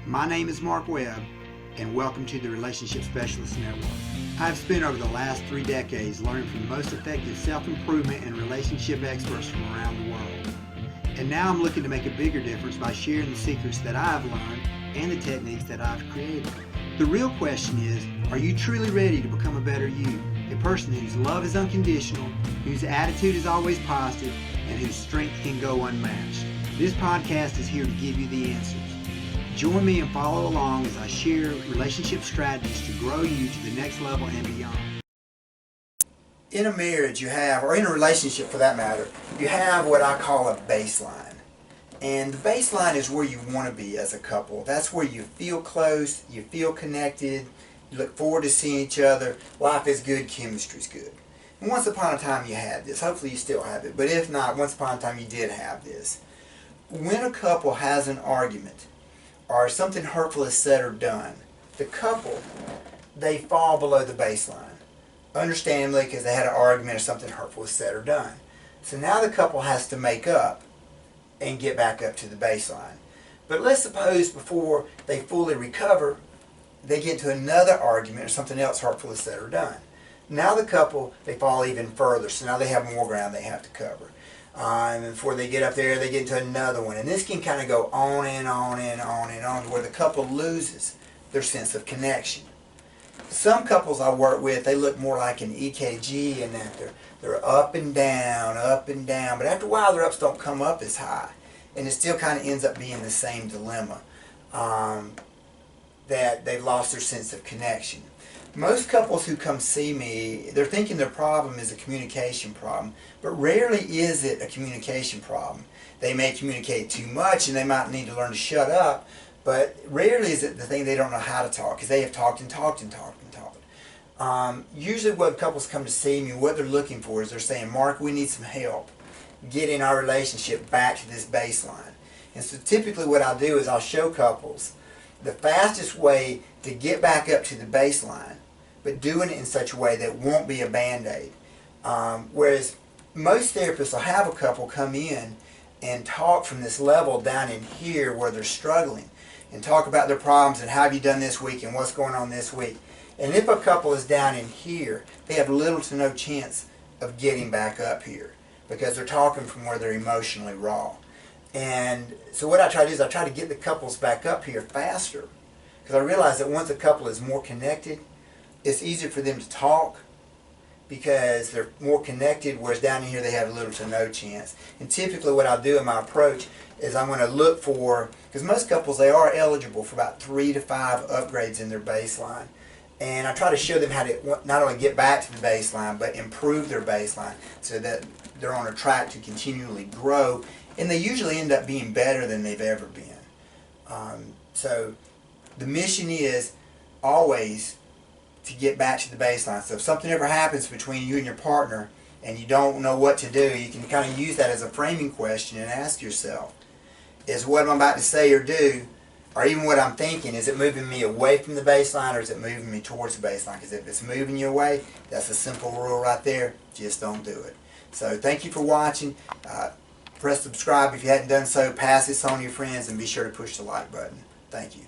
My name is Mark Webb, and welcome to the Relationship Specialist Network. I've spent over the last 3 decades learning from the most effective self-improvement and relationship experts from around the world. And now I'm looking to make a bigger difference by sharing the secrets that I've learned and the techniques that I've created. The real question is, are you truly ready to become a better you? A person whose love is unconditional, whose attitude is always positive, and whose strength can go unmatched. This podcast is here to give you the answers. Join me and follow along as I share relationship strategies to grow you to the next level and beyond. In a marriage you have, or in a relationship for that matter, you have what I call a baseline. And the baseline is where you want to be as a couple. That's where you feel close, you feel connected, you look forward to seeing each other, life is good, chemistry's good. And once upon a time you had this. Hopefully you still have it, but if not, once upon a time you did have this. When a couple has an argument, or something hurtful is said or done, the couple, they fall below the baseline. Understandably, because they had an argument or something hurtful was said or done. So now the couple has to make up and get back up to the baseline. But let's suppose before they fully recover, they get into another argument or something else hurtful is said or done. Now the couple, they fall even further, so now they have more ground they have to cover. And before they get up there, they get into another one. And this can kind of go on and on and on and on to where the couple loses their sense of connection. Some couples I work with, they look more like an EKG in that they're up and down. But after a while, their ups don't come up as high. And it still kind of ends up being the same dilemma, that they've lost their sense of connection. Most couples who come see me, they're thinking their problem is a communication problem, but rarely is it a communication problem. They may communicate too much and they might need to learn to shut up, but rarely is it the thing they don't know how to talk, because they have talked and talked and talked and talked. Usually when couples come to see me, what they're looking for is they're saying, Mark, we need some help getting our relationship back to this baseline. And so typically what I'll do is I'll show couples the fastest way to get back up to the baseline, but doing it in such a way that won't be a band-aid. Whereas most therapists will have a couple come in and talk from this level down in here where they're struggling and talk about their problems and how have you done this week and what's going on this week. And if a couple is down in here, they have little to no chance of getting back up here because they're talking from where they're emotionally raw. And so what I try to do is I try to get the couples back up here faster, because I realize that once a couple is more connected, it's easier for them to talk because they're more connected, whereas down in here they have little to no chance. And typically what I'll do in my approach is I'm going to look for, because most couples, they are eligible for about 3 to 5 upgrades in their baseline. And I try to show them how to not only get back to the baseline, but improve their baseline so that they're on a track to continually grow. And they usually end up being better than they've ever been. So the mission is always to get back to the baseline. So if something ever happens between you and your partner and you don't know what to do, you can kind of use that as a framing question and ask yourself, is what I'm about to say or do, or even what I'm thinking, is it moving me away from the baseline or is it moving me towards the baseline? Because if it's moving you away, that's a simple rule right there. Just don't do it. So thank you for watching. Press subscribe if you hadn't done so. Pass this on to your friends and be sure to push the like button. Thank you.